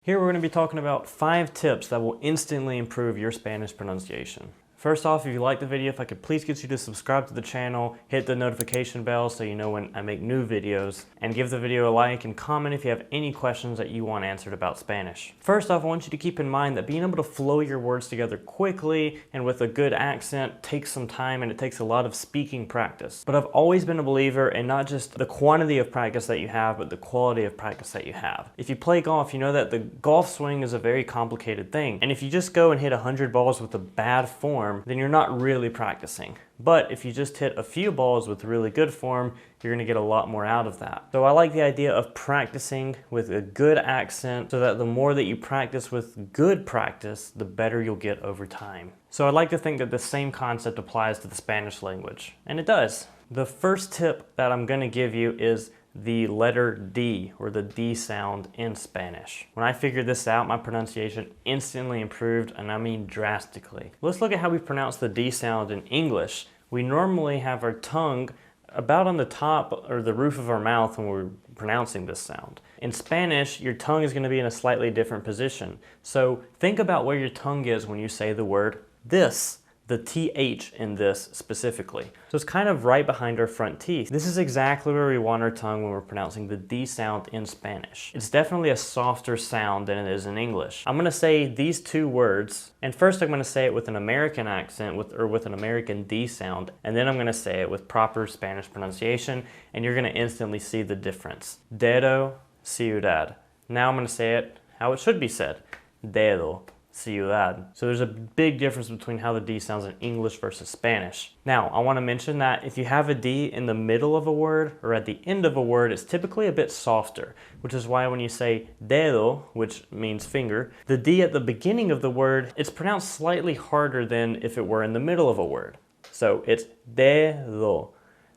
Here we're going to be talking about 5 tips that will instantly improve your Spanish pronunciation. First off, if you like the video, if I could please get you to subscribe to the channel, hit the notification bell so you know when I make new videos, and give the video a like and comment if you have any questions that you want answered about Spanish. First off, I want you to keep in mind that being able to flow your words together quickly and with a good accent takes some time and it takes a lot of speaking practice. But I've always been a believer in not just the quantity of practice that you have, but the quality of practice that you have. If you play golf, you know that the golf swing is a very complicated thing. And if you just go and hit 100 balls with a bad form, then you're not really practicing. But if you just hit a few balls with really good form, you're gonna get a lot more out of that. So I like the idea of practicing with a good accent so that the more that you practice with good practice, the better you'll get over time. So I'd like to think that the same concept applies to the Spanish language, and it does. The first tip that I'm gonna give you is the letter D, or the D sound in Spanish. When I figured this out, my pronunciation instantly improved, and I mean drastically. Let's look at how we pronounce the D sound in English. We normally have our tongue about on the top or the roof of our mouth when we're pronouncing this sound. In Spanish, your tongue is going to be in a slightly different position. So think about where your tongue is when you say the word this. The TH in this specifically. So it's kind of right behind our front teeth. This is exactly where we want our tongue when we're pronouncing the D sound in Spanish. It's definitely a softer sound than it is in English. I'm gonna say these two words, and first I'm gonna say it with an American accent, with an American D sound, and then I'm gonna say it with proper Spanish pronunciation, and you're gonna instantly see the difference. Dedo, ciudad. Now I'm gonna say it how it should be said. Dedo, ciudad. So there's a big difference between how the D sounds in English versus Spanish. Now, I want to mention that if you have a D in the middle of a word or at the end of a word, it's typically a bit softer, which is why when you say dedo, which means finger, the D at the beginning of the word, it's pronounced slightly harder than if it were in the middle of a word. So it's dedo.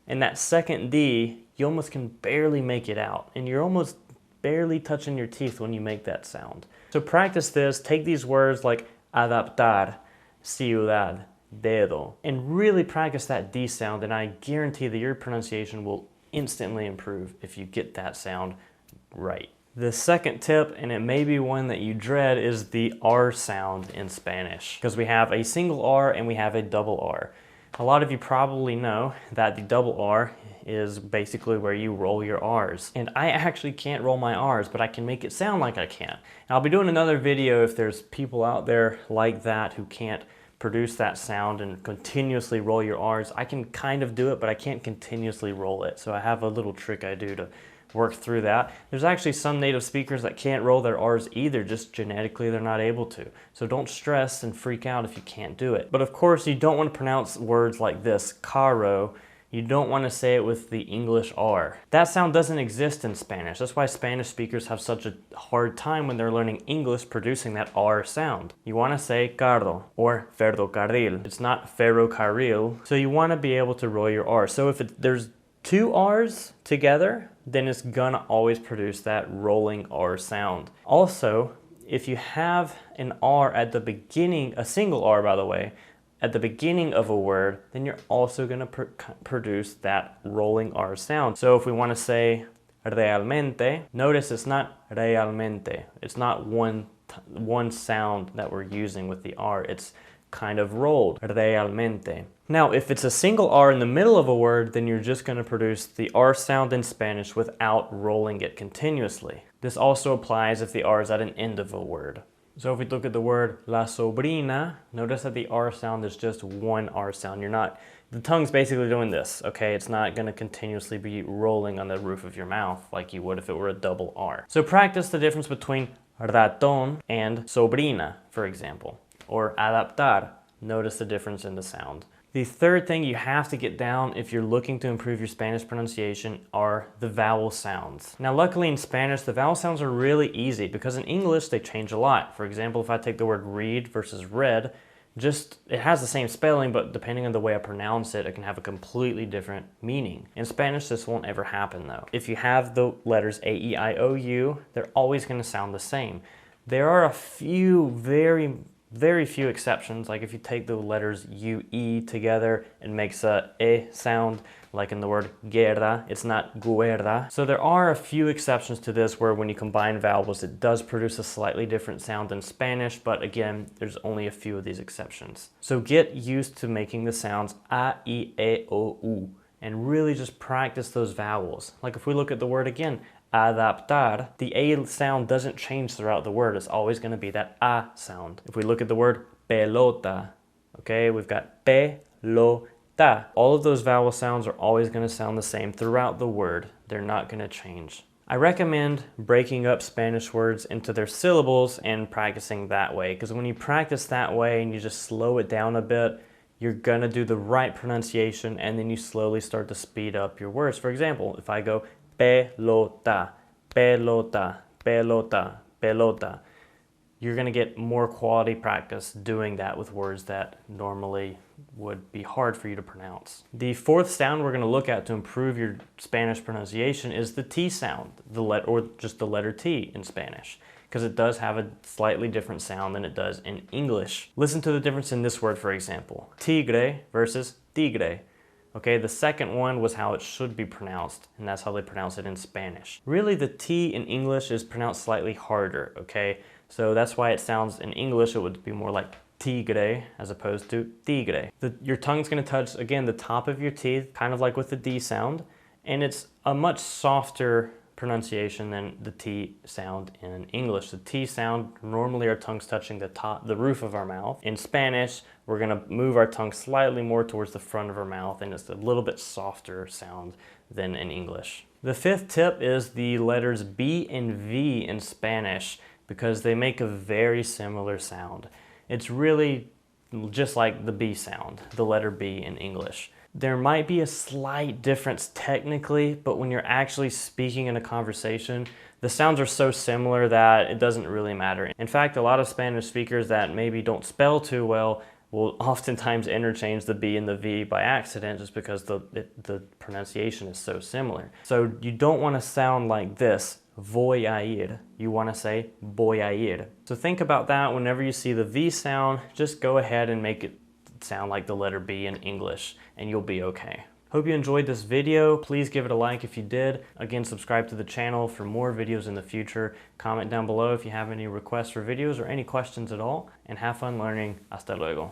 And that second D, you almost can barely make it out, and you're almost barely touching your teeth when you make that sound. So practice this, take these words like adaptar, ciudad, dedo, and really practice that D sound, and I guarantee that your pronunciation will instantly improve if you get that sound right. The second tip, and it may be one that you dread, is the R sound in Spanish, because we have a single R and we have a double R. A lot of you probably know that the double R is basically where you roll your R's. And I actually can't roll my R's, but I can make it sound like I can. And I'll be doing another video if there's people out there like that who can't produce that sound and continuously roll your R's. I can kind of do it, but I can't continuously roll it. So I have a little trick I do to work through that. There's actually some native speakers that can't roll their R's either, just genetically they're not able to. So don't stress and freak out if you can't do it. But of course you don't want to pronounce words like this, caro. You don't want to say it with the English R. That sound doesn't exist in Spanish. That's why Spanish speakers have such a hard time when they're learning English producing that R sound. You want to say carro or ferrocarril. It's not ferrocarril. So you want to be able to roll your R. So if there's two R's together, then it's gonna always produce that rolling R sound. Also, if you have an R at the beginning, a single R by the way, at the beginning of a word, then you're also gonna produce that rolling R sound. So if we wanna say realmente, notice it's not realmente. It's not one sound that we're using with the R. It's kind of rolled, realmente. Now, if it's a single R in the middle of a word, then you're just going to produce the R sound in Spanish without rolling it continuously. This also applies if the R is at an end of a word. So if we look at the word la sobrina, notice that the R sound is just one R sound. The tongue's basically doing this, okay? It's not going to continuously be rolling on the roof of your mouth like you would if it were a double R. So practice the difference between raton and sobrina, for example. Or adaptar. Notice the difference in the sound. The third thing you have to get down if you're looking to improve your Spanish pronunciation are the vowel sounds. Now luckily in Spanish, the vowel sounds are really easy because in English they change a lot. For example, if I take the word read versus read, it has the same spelling, but depending on the way I pronounce it, it can have a completely different meaning. In Spanish, this won't ever happen though. If you have the letters A, E, I, O, U, they're always gonna sound the same. There are a few very few exceptions, like if you take the letters U, E together, it makes a sound. like in the word guerra, it's not guerra. So there are a few exceptions to this where when you combine vowels, it does produce a slightly different sound than Spanish, but again, there's only a few of these exceptions. So get used to making the sounds a, I, E, O, U, and really just practice those vowels. Like if we look at the word again, adaptar, the A sound doesn't change throughout the word. It's always going to be that A sound. If we look at the word pelota, okay, we've got pelota. All of those vowel sounds are always going to sound the same throughout the word. They're not going to change. I recommend breaking up Spanish words into their syllables and practicing that way, because when you practice that way and you just slow it down a bit, you're going to do the right pronunciation, and then you slowly start to speed up your words. For example, if I go pelota, pelota, pelota, pelota, you're going to get more quality practice doing that with words that normally would be hard for you to pronounce. The fourth sound we're going to look at to improve your Spanish pronunciation is the T sound, or just the letter T in Spanish, because it does have a slightly different sound than it does in English. Listen to the difference in this word, for example. Tigre versus tigre. Okay, the second one was how it should be pronounced, and that's how they pronounce it in Spanish. Really, the T in English is pronounced slightly harder, okay? So that's why it sounds in English, it would be more like tigre as opposed to tigre. Your tongue's gonna touch, again, the top of your teeth, kind of like with the D sound, and it's a much softer pronunciation than the T sound in English. The T sound, normally our tongue's touching the roof of our mouth. In Spanish, we're gonna move our tongue slightly more towards the front of our mouth, and it's a little bit softer sound than in English. The fifth tip is the letters B and V in Spanish, because they make a very similar sound. It's really just like the B sound, the letter B in English. There might be a slight difference technically, but when you're actually speaking in a conversation, the sounds are so similar that it doesn't really matter. In fact, a lot of Spanish speakers that maybe don't spell too well will oftentimes interchange the B and the V by accident, just because the pronunciation is so similar. So you don't want to sound like this, voy a ir. You want to say voy a ir. So think about that whenever you see the V sound, just go ahead and make it sound like the letter B in English, and you'll be okay. Hope you enjoyed this video. Please give it a like if you did. Again, subscribe to the channel for more videos in the future. Comment down below if you have any requests for videos or any questions at all, and have fun learning. Hasta luego.